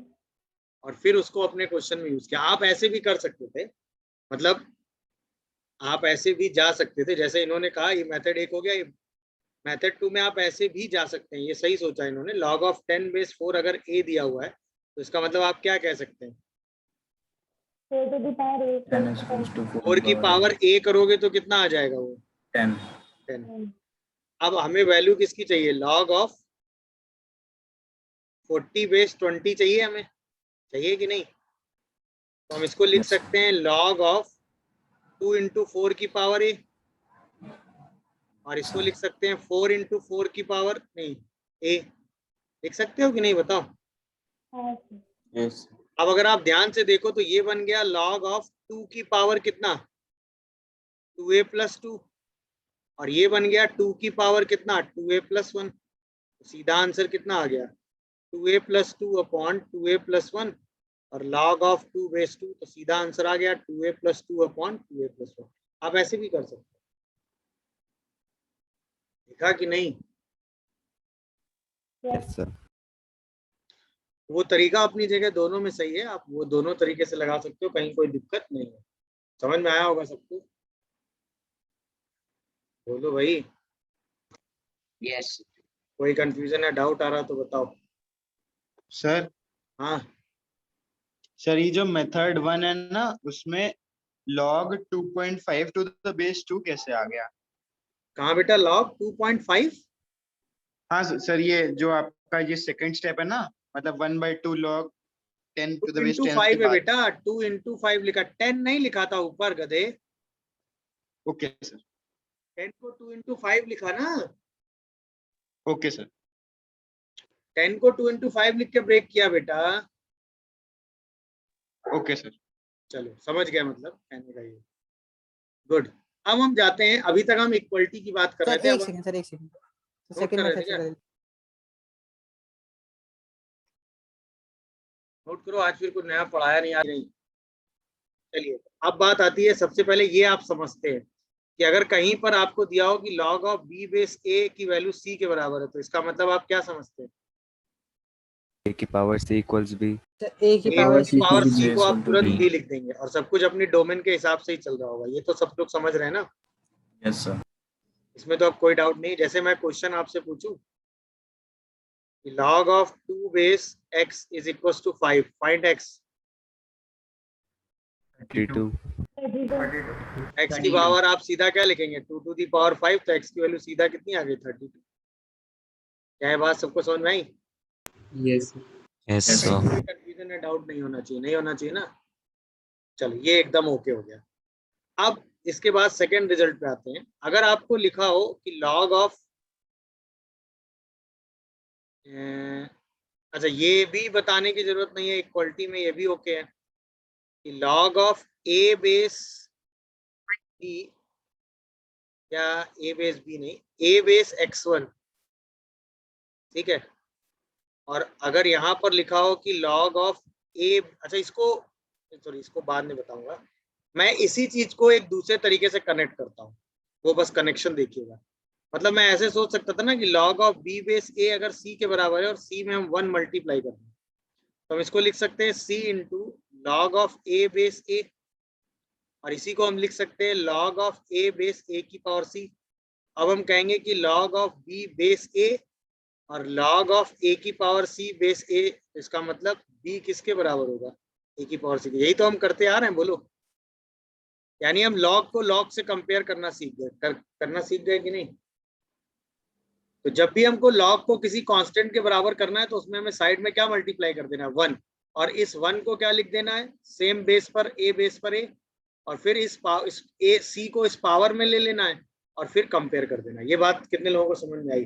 [SPEAKER 2] और फिर उसको अपने क्वेश्चन में यूज किया। आप ऐसे भी कर सकते थे, मतलब आप ऐसे भी जा सकते थे, जैसे इन्होंने कहा ये मेथड 1 हो गया, ये मेथड 2 में आप ऐसे भी जा सकते हैं। ये सही सोचा इन्होंने। log ऑफ 10 बेस 4 अगर a दिया हुआ है तो इसका मतलब आप क्या कह सकते हैं?
[SPEAKER 9] 4 to the power a
[SPEAKER 6] 10 is equals to
[SPEAKER 2] 4 की पावर a करोगे तो कितना आ जाएगा? वो
[SPEAKER 6] 10.
[SPEAKER 2] 10। अब हमें वैल्यू किसकी चाहिए? log ऑफ 40 बेस 20 चाहिए हमें, चाहिए कि नहीं? तो हम इसको लिख
[SPEAKER 6] Yes.
[SPEAKER 2] सकते हैं log ऑफ 2 into 4 की पावर a, और इसको लिख सकते हैं 4 into 4 की पावर नहीं a। लिख सकते हो कि नहीं, बताओ?
[SPEAKER 6] Yes.
[SPEAKER 2] अब अगर आप ध्यान से देखो तो ये बन गया log ऑफ 2 की पावर कितना, 2a प्लस 2, और ये बन गया 2 की पावर कितना, 2a प्लस 1। सीधा आंसर कितना आ गया? 2a plus 2 upon 2a plus 1 और log ऑफ 2 बेस 2। तो सीधा आंसर आ गया 2a plus 2 upon 2a plus 1। आप ऐसे भी कर सकते हो, देखा कि नहीं?
[SPEAKER 10] Yes, sir.
[SPEAKER 2] वो तरीका अपनी जगह दोनों में सही है, आप वो दोनों तरीके से लगा सकते हो, कहीं कोई दिक्कत नहीं है। समझ में आया होगा सबको? बोलो भाई।
[SPEAKER 4] Yes.
[SPEAKER 2] कोई कंफ्यूजन या डाउट आ रहा तो बताओ।
[SPEAKER 3] सर
[SPEAKER 2] हाँ
[SPEAKER 3] सर ये जो मेथड 1 है ना, उसमें log 2.5 टू द बेस 2 कैसे आ गया?
[SPEAKER 2] कहाँ बेटा लॉग 2.5?
[SPEAKER 3] हाँ सर, ये जो आपका ये सेकंड स्टेप है ना, मतलब 1/2 log 10 to the base 10 के
[SPEAKER 2] 5 है
[SPEAKER 3] बाद।
[SPEAKER 2] बेटा, 2 into 5 लिखा, 10 नहीं लिखा था ऊपर गधे।
[SPEAKER 3] Okay sir.
[SPEAKER 2] 10 को 2 into 5 लिखा ना।
[SPEAKER 3] Okay sir.
[SPEAKER 2] 10 को 2 into 5 लिख के ब्रेक किया बेटा।
[SPEAKER 3] Okay sir.
[SPEAKER 2] चलो समझ गए मतलब कहने का ये। गुड। अब हम जाते हैं, अभी तक हम इक्वलिटी की बात कर रहे
[SPEAKER 7] सर
[SPEAKER 2] थे।
[SPEAKER 7] एक
[SPEAKER 2] अब हम
[SPEAKER 7] सेकंड, सर एक सेकंड,
[SPEAKER 2] कर
[SPEAKER 7] सेकंड
[SPEAKER 2] रहे थे
[SPEAKER 7] मेथड से
[SPEAKER 2] क्या?
[SPEAKER 7] कर।
[SPEAKER 2] नोट करो, आज फिर कुछ नया पढ़ाया नहीं आज नहीं। चलिए अब बात आती है, सबसे पहले ये आप समझते हैं कि अगर कहीं पर आपको दिया हो कि log of b base a की वैल्यू c के बराबर है, तो इसका मतलब आप क्या समझते हैं?
[SPEAKER 10] A की power C equals B.
[SPEAKER 7] Sir a की
[SPEAKER 2] a
[SPEAKER 7] पावर
[SPEAKER 2] की पावर
[SPEAKER 6] C
[SPEAKER 2] c को आप
[SPEAKER 6] equal to
[SPEAKER 2] तुरंत
[SPEAKER 6] B.
[SPEAKER 2] b लिख देंगे और सब कुछ अपनी डोमेन के हिसाब से ही चल रहा होगा। ये तो सब लोग समझ रहे हैं ना,
[SPEAKER 6] यस सर।
[SPEAKER 2] इसमें तो अब कोई डाउट नहीं। जैसे मैं क्वेश्चन आपसे पूछूं कि log of 2 base x is equal to 5, find x।
[SPEAKER 10] 32.
[SPEAKER 2] x की पावर आप सीधा क्या लिखेंगे? 2 to the power 5, तो x की वैल्यू सीधा कितनी आ गई? 32। क्या है बात सबको समझ में आई?
[SPEAKER 1] Yes
[SPEAKER 10] Yes,
[SPEAKER 6] Yes,
[SPEAKER 10] sir.
[SPEAKER 2] Confusion है, डाउट नहीं होना चाहिए, नहीं होना चाहिए ना। चलो ये एकदम ओके हो गया। अब इसके बाद सेकंड रिजल्ट पे आते हैं। अगर आपको लिखा हो कि log ऑफ, अच्छा ये भी बताने की जरूरत नहीं है, इक्वलिटी में ये भी ओके है कि log of a base b, या a बेस b नहीं, a बेस x1, ठीक है। और अगर यहाँ पर लिखा हो कि log ऑफ a, अच्छा इसको सॉरी इसको बाद में बताऊंगा। मैं इसी चीज को एक दूसरे तरीके से कनेक्ट करता हूँ, वो बस कनेक्शन देखिएगा। मतलब मैं ऐसे सोच सकता था ना कि log of b base a अगर c के बराबर है और c में हम 1 मल्टीप्लाई कर दें, तो हम इसको लिख सकते हैं c into log of a base a, और इसी को हम लिख सकते हैं log of a base a की पावर c। अब हम कहेंगे कि log of b base a और log ऑफ a की पावर c बेस a, इसका मतलब b किसके बराबर होगा? a की पावर c। यही तो हम करते आ रहे हैं, बोलो। यानी हम log को log से कंपेयर करना सीख गए, करना सीख गए कि नहीं? तो जब भी हमको log को किसी कांस्टेंट के बराबर करना है, तो उसमें हमें साइड में क्या मल्टीप्लाई कर देना है? 1। और इस 1 को क्या लिख देना है? सेम बेस पर a बेस पर a, और फिर इस a c को इस पावर में ले लेना है और फिर कंपेयर कर देना है। ये बात कितने लोगों को समझ में आई?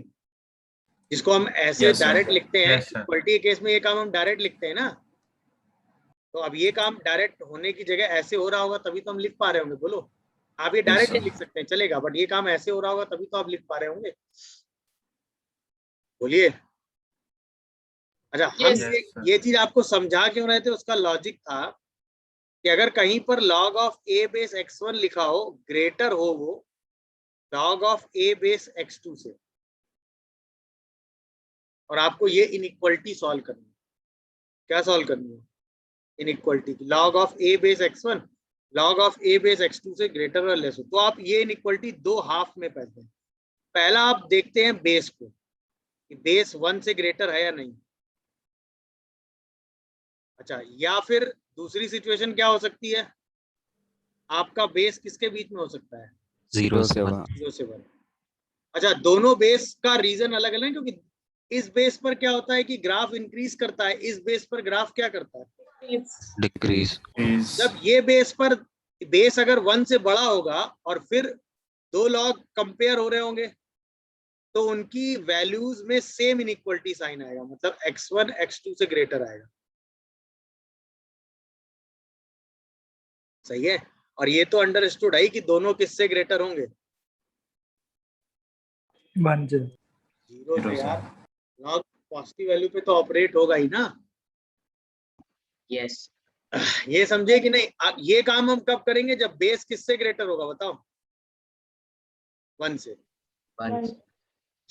[SPEAKER 2] जिसको हम ऐसे
[SPEAKER 6] Yes, sir.
[SPEAKER 2] डायरेक्ट लिखते हैं,
[SPEAKER 6] Yes, sir.
[SPEAKER 2] इक्वलिटी के केस में ये काम हम डायरेक्ट लिखते हैं ना। तो अब ये काम डायरेक्ट होने की जगह ऐसे हो रहा होगा, तभी तो हम लिख पा रहे होंगे। बोलो, आप ये डायरेक्ट
[SPEAKER 6] sir.
[SPEAKER 2] नहीं लिख सकते हैं, चलेगा, बट ये काम ऐसे हो रहा होगा तभी तो आप लिख पा रहे होंगे। बोलिए। अच्छा हम
[SPEAKER 6] Yes, sir.
[SPEAKER 2] ये चीज आपको समझा क्यों रहे थे? उसका लॉजिक था कि अगर कहीं पर log of a base x1 लिखा हो, ग्रेटर हो वो log of a base x2 से, और आपको ये इनइक्वलिटी सॉल्व करनी है। क्या सॉल्व करनी है? इनइक्वलिटी की log of a base x1 log of a base x2 से ग्रेटर और लेस हो, तो आप ये इनइक्वलिटी दो हाफ में पहले हैं। पहला आप देखते हैं बेस को कि बेस 1 से ग्रेटर है या नहीं। अच्छा, या फिर दूसरी सिचुएशन क्या हो सकती है? आपका बेस किसके बीच में हो सकता है?
[SPEAKER 10] 0 से 1.
[SPEAKER 2] 0 से 1। अच्छा, दोनों बेस का रीजन अलग अलग है, क्योंकि इस बेस पर क्या होता है कि ग्राफ इंक्रीज करता है, इस बेस पर ग्राफ क्या करता है?
[SPEAKER 10] Decrease.
[SPEAKER 2] जब ये बेस पर, बेस अगर 1 से बड़ा होगा और फिर दो लॉग कंपेयर हो रहे होंगे, तो उनकी वैल्यूज में सेम इनइक्वलिटी साइन आएगा, मतलब x1 x2 से ग्रेटर आएगा। सही है। और ये तो अंडरस्टूड है कि दोनों किससे ग्रेटर होंगे?
[SPEAKER 1] 1 से।
[SPEAKER 2] 0 से यार, लॉग पॉजिटिव वैल्यू पे तो ऑपरेट होगा ही ना।
[SPEAKER 4] Yes.
[SPEAKER 2] ये समझे कि नहीं? अब ये काम हम कब करेंगे? जब बेस किससे ग्रेटर होगा, बताओ? 1 से।
[SPEAKER 4] 1.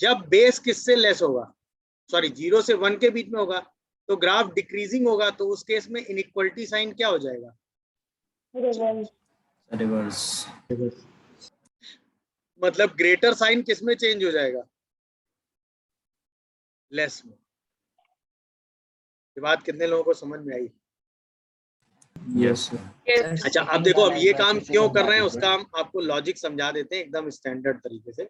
[SPEAKER 2] जब बेस किससे लेस होगा, सॉरी 0 से 1 के बीच में होगा, तो ग्राफ डिक्रीजिंग होगा, तो उस केस में इनइक्वलिटी साइन क्या हो जाएगा?
[SPEAKER 6] रिवर्स।
[SPEAKER 2] मतलब ग्रेटर साइन किस में चेंज हो जाएगा? लेस में। ये बात कितने लोगों को समझ में आई?
[SPEAKER 6] Yes sir.
[SPEAKER 2] अच्छा अब देखो, हम ये काम क्यों कर रहे हैं उसका हम आपको लॉजिक समझा देते हैं एकदम स्टैंडर्ड तरीके से।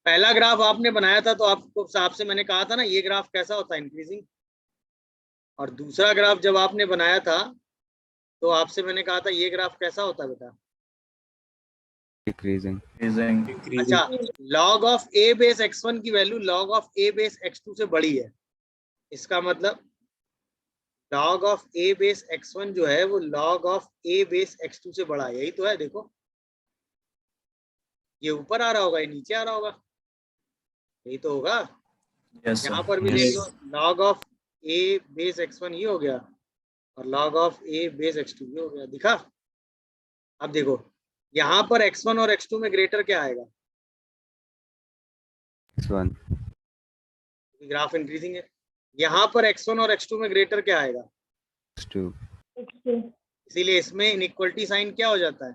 [SPEAKER 2] पहला ग्राफ आपने बनाया था तो आपको आपसे मैंने कहा था ना ये ग्राफ कैसा होता है, इंक्रीजिंग। और दूसरा ग्राफ जब आपने बनाया था तो आपसे मैंने कहा था ये ग्राफ कैसा होता है बेटा?
[SPEAKER 10] Decreasing.
[SPEAKER 2] अच्छा, log of a base x1 की value log of a base x2 से बड़ी है, इसका मतलब log of a base x1 जो है वो log of a base x2 से बड़ा है, यही तो है। देखो ये ऊपर आ रहा होगा, ये नीचे आ रहा होगा, यही तो होगा।
[SPEAKER 6] Yes,
[SPEAKER 2] यहाँ
[SPEAKER 6] sir.
[SPEAKER 2] पर भी
[SPEAKER 6] Yes.
[SPEAKER 2] देख लो, log of a base x1 ये हो गया और log of a base x2 ये हो गया, दिखा। अब देखो यहाँ पर x1 और x2 में ग्रेटर क्या आएगा?
[SPEAKER 10] X1.
[SPEAKER 2] ग्राफ इंक्रीजिंग है। यहाँ पर x1 और x2 में ग्रेटर क्या आएगा?
[SPEAKER 10] X2.
[SPEAKER 2] इसीलिए इसमें इनइक्वलिटी साइन क्या हो जाता है?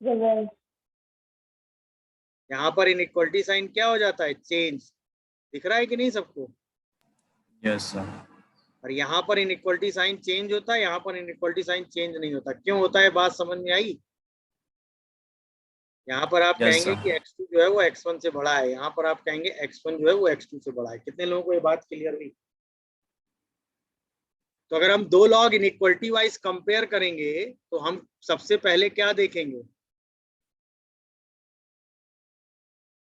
[SPEAKER 9] रिवर्स।
[SPEAKER 2] यहाँ पर इनइक्वलिटी साइन क्या हो जाता है? चेंज। दिख रहा है कि नहीं सबको?
[SPEAKER 6] Yes, sir.
[SPEAKER 2] और यहाँ पर इनइक्वलिटी साइन चेंज होता है, यहाँ पर इनइक्वलिटी साइन चेंज नहीं होता। क्यों होता है, बात समझ में आई? यहाँ पर आप
[SPEAKER 6] Yes,
[SPEAKER 2] कहेंगे
[SPEAKER 6] sir.
[SPEAKER 2] कि x2 जो है वो x1 से बड़ा है, यहाँ पर आप कहेंगे x1 जो है वो x2 से बड़ा है। कितने लोगों को ये बात क्लियर हुई? तो अगर हम दो लॉग इनइक्वलिटी वाइज कंपेयर करेंगे तो हम सबसे पहले क्या देखेंगे?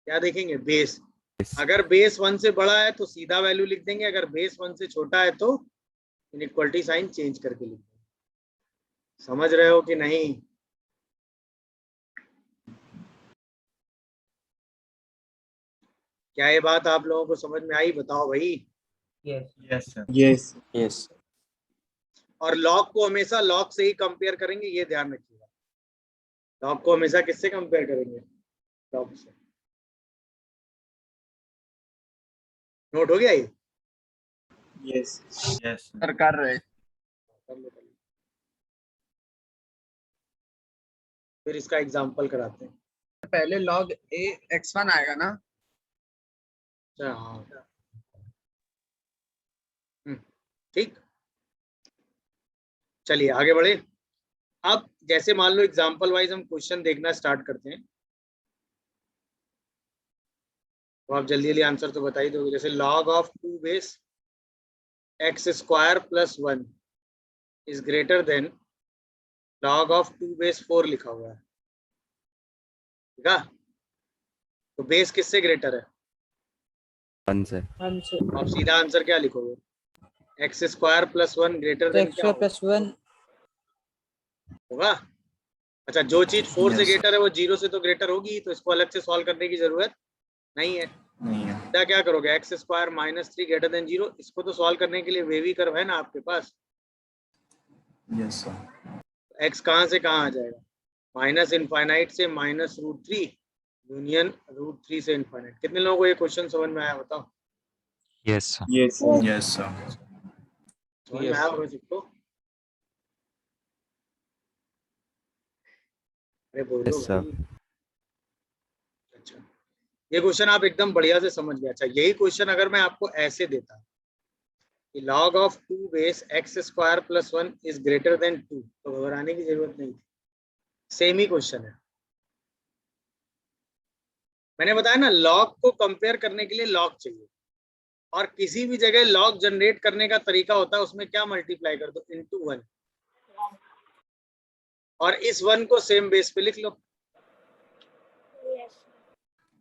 [SPEAKER 2] क्या देखेंगे? बेस। अगर बेस 1 से बड़ा है तो सीधा वैल्यू लिख देंगे, अगर बेस 1 से छोटा है तो इनइक्वलिटी साइन चेंज करके लिख देंगे। समझ रहे हो कि नहीं? क्या ये बात आप लोगों को समझ में आई? बताओ भाई।
[SPEAKER 6] Yes, sir.
[SPEAKER 3] Yes.
[SPEAKER 2] और लॉग को हमेशा लॉग से ही कंपेयर करेंगे, ये ध्यान रखिएगा। लॉग को हमेशा किससे कंपेयर करेंगे? लॉग से। नोट हो गया ये?
[SPEAKER 6] Yes, sir.
[SPEAKER 8] सर कर रहे।
[SPEAKER 2] फिर इसका एग्जांपल कराते हैं।
[SPEAKER 8] पहले log a x1 आएगा ना?
[SPEAKER 2] अच्छा हाँ, ठीक। चलिए आगे बढ़े। अब जैसे मान लो एग्जांपल वाइज हम क्वेश्चन देखना स्टार्ट करते हैं, तो आप जल्दी जल्दी आंसर तो बता ही दोगे। जैसे log of 2 base x square plus 1 is greater than log of 2 base 4 लिखा हुआ है, ठीक है? तो बेस किससे ग्रेटर है?
[SPEAKER 10] 1 से.
[SPEAKER 2] तो आप सीधा आंसर क्या लिखोगे? x square plus 1 greater than क्या होगा?
[SPEAKER 7] प्लस 1
[SPEAKER 2] होगा। अच्छा, जो चीज 4 से
[SPEAKER 6] Yes.
[SPEAKER 2] ग्रेटर है वो 0 से तो ग्रेटर होगी, तो इसको अलग से सॉल्व करने की जरूरत नहीं है।
[SPEAKER 6] नहीं है।
[SPEAKER 2] क्या करोगे? x square minus 3 greater than 0, इसको तो सॉल्व करने के लिए वेवी कर्व है ना आपके पास।
[SPEAKER 6] Yes, sir.
[SPEAKER 2] x कहाँ से कहाँ आ जाएगा? माइनस इनफाइनाइट से माइनस √3 यूनियन √3 से इनफाइनाइट। कितने लोगों को ये क्वेश्चन समझ में आया बताओ?
[SPEAKER 10] Yes, sir.
[SPEAKER 6] Yes, sir.
[SPEAKER 2] समझ में आया होगा सबको? अरे बोलो
[SPEAKER 10] Yes, sir.
[SPEAKER 2] भाई। अच्छा, ये क्वेश्चन आप एकदम बढ़िया से समझ गए। अच्छा, यही क्वेश्चन अगर मैं आपको ऐसे देता कि log of 2 base x square plus 1 is greater than 2, तो घबराने की जरूरत नहीं थी। सेम ही क्वेश्चन है। मैंने बताया ना, log को कंपेयर करने के लिए log चाहिए, और किसी भी जगह log जनरेट करने का तरीका होता है, उसमें क्या मल्टीप्लाई कर दो? इनटू 1, और इस 1 को सेम बेस पे लिख लो।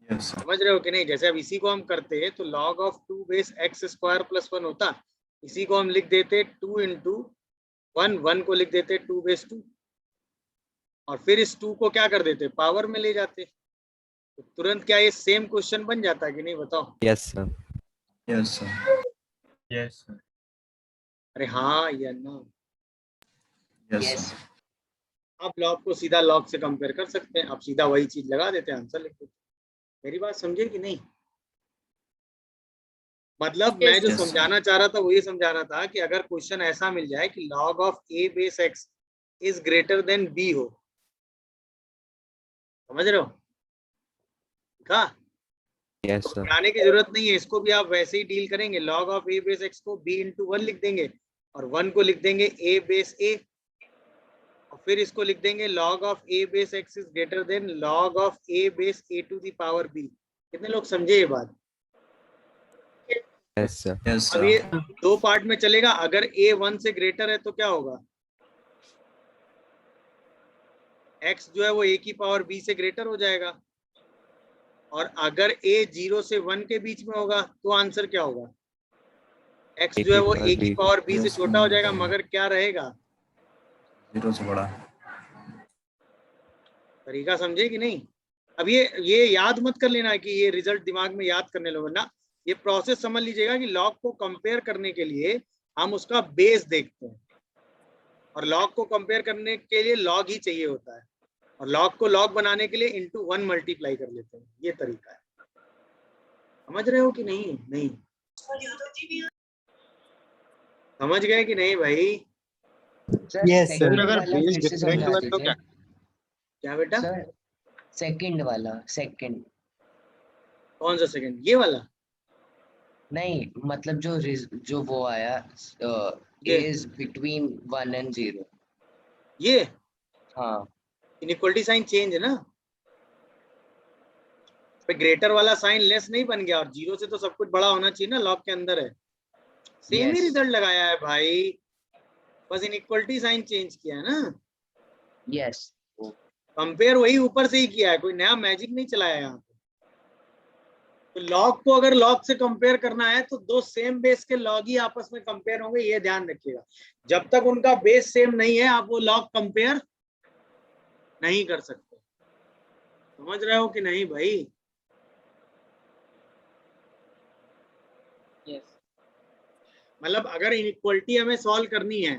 [SPEAKER 6] Yes, sir.
[SPEAKER 2] समझ रहे हो कि नहीं? जैसे अब इसी को हम करते हैं तो log of 2 base x square plus 1 होता, इसी को हम लिख देते 2 इंटू 1, 1 को लिख देते 2 बेस 2, और फिर इस 2 को क्या कर देते? पावर में ले जाते। तो तुरंत क्या ये सेम क्वेश्चन बन जाता है कि नहीं? बताओ।
[SPEAKER 10] Yes, sir.
[SPEAKER 6] Yes, sir. Yes, sir.
[SPEAKER 2] अरे हाँ या ना?
[SPEAKER 6] Yes,
[SPEAKER 4] Yes.
[SPEAKER 6] sir.
[SPEAKER 2] आप log को सीधा log से कंपेयर कर सकते हैं, आप सीधा वही चीज लगा देते हैं, आंसर लिख देते। मेरी बात समझे कि नहीं? मतलब मैं जो
[SPEAKER 6] Yes, sir.
[SPEAKER 2] समझाना चाह रहा था वो ये समझाना था कि अगर क्वेश्चन ऐसा मिल जाए कि log of a base x is greater than b हो, समझ रहे हो? देखा?
[SPEAKER 10] Yes, sir.
[SPEAKER 2] बनाने की जरूरत नहीं है, इसको भी आप वैसे ही डील करेंगे। log of a base x को b इंटू 1 लिख देंगे, और 1 को लिख देंगे a बेस a, और फिर इसको लिख देंगे log of a base x is greater than log of a base a to the power b। कितने लोग समझे ये बात?
[SPEAKER 10] Yes, sir.
[SPEAKER 6] यस
[SPEAKER 2] अब
[SPEAKER 6] सर
[SPEAKER 2] ये दो पार्ट में चलेगा। अगर a 1 से ग्रेटर है तो क्या होगा? x जो है वो a की पावर b से ग्रेटर हो जाएगा, और अगर a 0 से 1 के बीच में होगा तो आंसर क्या होगा? x
[SPEAKER 10] A
[SPEAKER 2] जो है
[SPEAKER 10] की
[SPEAKER 2] वो
[SPEAKER 10] power
[SPEAKER 2] a की
[SPEAKER 10] b।
[SPEAKER 2] पावर b से
[SPEAKER 6] Yes,
[SPEAKER 2] छोटा हो जाएगा,
[SPEAKER 6] sir.
[SPEAKER 2] मगर क्या रहेगा?
[SPEAKER 6] 0 से बड़ा।
[SPEAKER 2] तरीका समझे कि नहीं? अब ये याद मत कर लेना कि ये रिजल्ट दिमाग में याद करने लो, वरना ये प्रोसेस समझ लीजिएगा कि लॉग को कंपेयर करने के लिए हम उसका बेस देखते हैं, और लॉग को कंपेयर करने के लिए लॉग ही चाहिए होता है, और लॉग को लॉग बनाने के लिए इंटू 1 मल्टीप्लाई कर लेते हैं। ये तरीका है। समझ रहे हो कि नहीं? नहीं समझ गए कि नहीं भाई?
[SPEAKER 4] Sir
[SPEAKER 7] Yes, sir.
[SPEAKER 4] सेकंड
[SPEAKER 3] अगर
[SPEAKER 4] वाला
[SPEAKER 3] बेस
[SPEAKER 4] फिर से
[SPEAKER 3] डिफरेंट
[SPEAKER 4] समझा
[SPEAKER 3] हुआ तो
[SPEAKER 4] दीजिए।
[SPEAKER 2] क्या बेटा?
[SPEAKER 4] सर सेकंड वाला, सेकंड
[SPEAKER 2] कौन सा सेकंड? ये वाला?
[SPEAKER 4] नहीं, मतलब जो वो आया
[SPEAKER 2] ये
[SPEAKER 4] इज बिटवीन 1 and 0।
[SPEAKER 2] ये
[SPEAKER 4] हाँ
[SPEAKER 2] इनइक्वालिटी साइन चेंज है ना, ग्रेटर वाला साइन लेस नहीं बन गया, और 0 से तो सब कुछ बड़ा होना चाहिए ना, लॉग के अंदर है। सेम ही
[SPEAKER 4] Yes.
[SPEAKER 2] रिजल्ट लगाया है भाई, बस इनइक्वालिटी साइन चेंज किया है ना।
[SPEAKER 4] यस
[SPEAKER 2] कंपेयर वही ऊपर से ही किया है, कोई नया मैजिक नहीं चलाया यहाँ पे। तो लॉग को अगर लॉग से कंपेयर करना है तो दो सेम बेस के लॉग ही आपस में कंपेयर होंगे, ये ध्यान रखिएगा। जब तक उनका बेस सेम नहीं है आप वो लॉग कंपेयर नहीं कर सकते। समझ रहे हो कि नहीं भाई? मतलब अगर इनइक्वालिटी हमें सॉल्व करनी है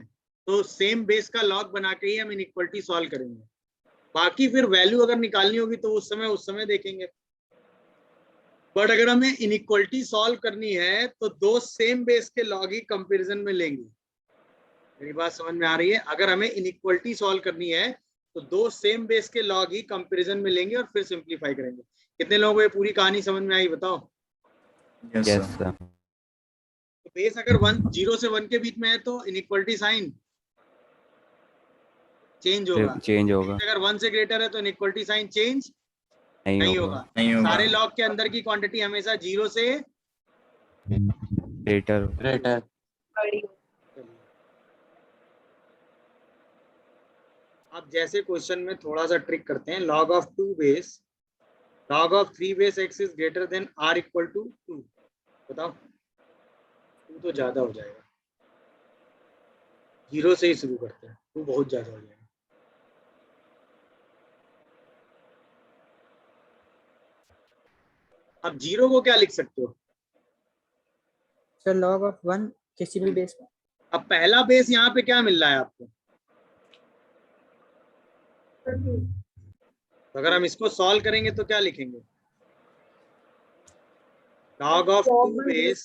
[SPEAKER 2] तो सेम बेस का लॉग बना के ही हम इनइक्वालिटी सॉल्व करेंगे, बाकी फिर वैल्यू अगर निकालनी होगी तो उस समय देखेंगे। बट अगर हमें इनइक्वालिटी सॉल्व करनी है तो दो सेम बेस के लॉग ही कंपैरिजन में लेंगे। मेरी बात समझ में आ रही है? अगर हमें इनइक्वालिटी सॉल्व करनी है तो दो सेम बेस के लॉग ही कंपैरिजन में लेंगे और फिर सिंपलीफाई करेंगे। कितने लोगों को ये पूरी कहानी समझ में आई बताओ?
[SPEAKER 6] Yes
[SPEAKER 10] Yes,
[SPEAKER 6] sir.
[SPEAKER 10] sir.
[SPEAKER 2] तो बेस अगर 0 से 1 के बीच में है तो इनइक्वालिटी साइन चेंज होगा।
[SPEAKER 10] Change होगा।
[SPEAKER 2] अगर 1 से ग्रेटर है तो इनइक्वालिटी साइन चेंज
[SPEAKER 10] नहीं
[SPEAKER 2] नहीं
[SPEAKER 10] होगा।
[SPEAKER 2] होगा।
[SPEAKER 6] नहीं होगा।
[SPEAKER 2] सारे लॉग के अंदर की क्वांटिटी हमेशा 0 से
[SPEAKER 10] Greater।
[SPEAKER 8] ग्रेटर।
[SPEAKER 2] आप जैसे क्वेश्चन में थोड़ा सा ट्रिक करते हैं, log of 2 base log of 3 base x is greater than r equal to 2। बताओ 2 तो ज्यादा हो जाएगा, 0 से ही शुरू करते हैं, 2 बहुत ज्यादा हो जाएगा। अब 0 को क्या लिख सकते हो?
[SPEAKER 7] सर log of 1 किसी भी बेस पे।
[SPEAKER 2] अब पहला बेस यहाँ पे क्या मिल रहा है आपको? तो अगर हम इसको सॉल्व करेंगे तो क्या लिखेंगे? log of 2 base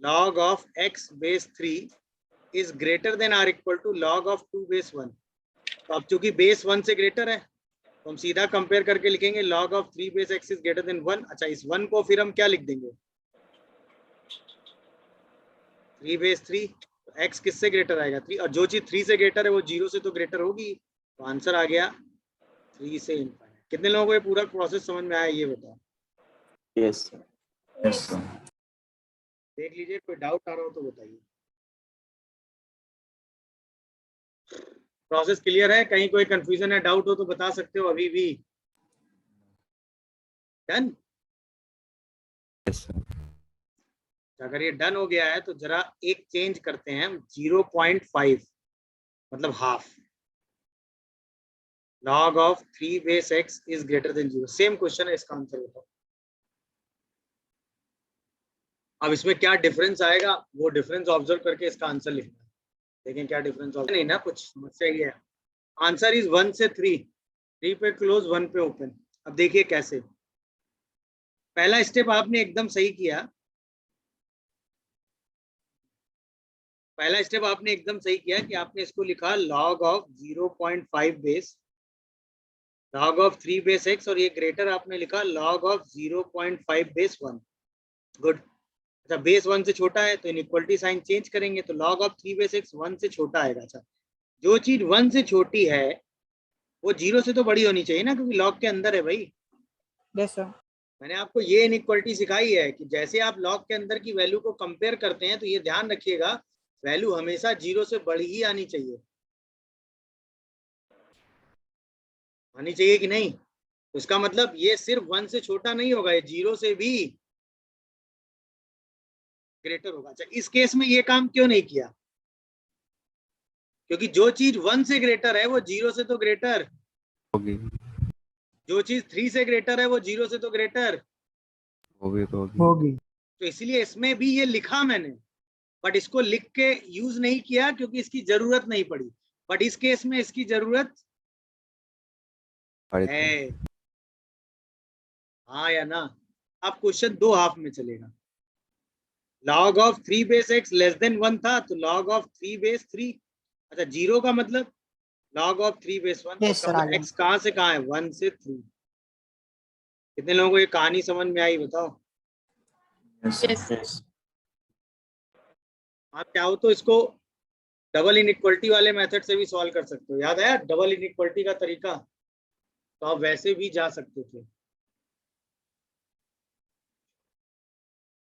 [SPEAKER 2] log of x base 3 is greater than or equal to log of 2 base 1। तो अब चूंकि बेस 1 से ग्रेटर है तो हम सीधा कंपेयर करके लिखेंगे log of 3 base x is greater than 1। अच्छा, इस 1 को फिर हम क्या लिख देंगे? 3 base 3। तो x किससे ग्रेटर आएगा? 3। और जो चीज 3 से ग्रेटर है वो 0 से तो ग्रेटर होगी, तो आंसर आ गया 3 से इनफाइनाइट। कितने लोगों को ये पूरा प्रोसेस समझ में आया ये बताओ?
[SPEAKER 6] Yes sir. Yes sir.
[SPEAKER 2] देख लीजिए, कोई डाउट आ रहा हो तो बताइए। प्रोसेस क्लियर है? कहीं कोई कंफ्यूजन है, डाउट हो तो बता सकते हो अभी भी। डन?
[SPEAKER 10] Yes, sir.
[SPEAKER 2] अगर ये डन हो गया है तो जरा एक चेंज करते हैं, 0.5 मतलब half. log of 3 base x is greater than 0। Same question है, इसका आंसर बताओ। अब इसमें क्या डिफरेंस आएगा वो डिफरेंस ऑब्जर्व करके इसका आंसर लिखना है। देखें क्या डिफरेंस ऑब्जर्व नहीं ना, कुछ समस्या ही है। आंसर इज 1 से 3 पे क्लोज 1 पे ओपन। अब देखिए कैसे। पहला स्टेप आपने एकदम सही किया, कि आपने इसको लिखा log of 0.5 base log of 3 base x, और ये ग्रेटर आपने लिखा log of 0.5 बेस 1। गुड। अच्छा, बेस 1 से छोटा है तो इनइक्वालिटी साइन चेंज करेंगे, तो log of 3 बेस x 1 से छोटा आएगा। अच्छा, जो चीज 1 से छोटी है वो 0 से तो बड़ी होनी चाहिए ना, क्योंकि लॉग के अंदर है भाई।
[SPEAKER 7] Yes sir.
[SPEAKER 2] मैंने आपको ये इनइक्वालिटी सिखाई है कि जैसे आप लॉग के अंदर की वैल्यू को कंपेयर करते हैं तो ये ध्यान रखिएगा वैल्यू हमेशा 0 से बड़ी ही आनी चाहिए। आनी चाहिए कि नहीं? तो इसका मतलब ये सिर्फ 1 से छोटा नहीं होगा, ये 0 से भी ग्रेटर होगा। अच्छा, इस केस में ये काम क्यों नहीं किया? क्योंकि जो चीज 1 से ग्रेटर है वो 0 से तो ग्रेटर,
[SPEAKER 10] होगी,
[SPEAKER 2] जो चीज 3 से ग्रेटर है वो 0 से तो ग्रेटर,
[SPEAKER 10] वो भी तो होगी।
[SPEAKER 3] होगी।
[SPEAKER 2] तो इसलिए इसमें भी ये लिखा मैंने, बट इसको लिख के यूज नहीं किया क्योंकि इसकी जरूरत नहीं पड़ी। बट इस केस में इसकी जरूरत
[SPEAKER 10] पढ़े
[SPEAKER 2] है, हाँ या ना? अब क्वेश्चन 2 हाफ में चलेगा। log of 3 base x less than 1 था, तो log ऑफ 3 बेस 3। अच्छा, 0 का मतलब log of 3 base 1।
[SPEAKER 7] Yes, sir, आ गया।
[SPEAKER 2] x कहाँ से कहाँ है? 1 से 3। कितने लोगों को ये कहानी समझ में आई बताओ?
[SPEAKER 6] यस।
[SPEAKER 2] आप चाहो तो इसको डबल इनइक्वालिटी वाले मेथड से भी सॉल्व कर सकते हो। याद आया डबल इनइक्वालिटी का तरीका? तो आप वैसे भी जा सकते थे।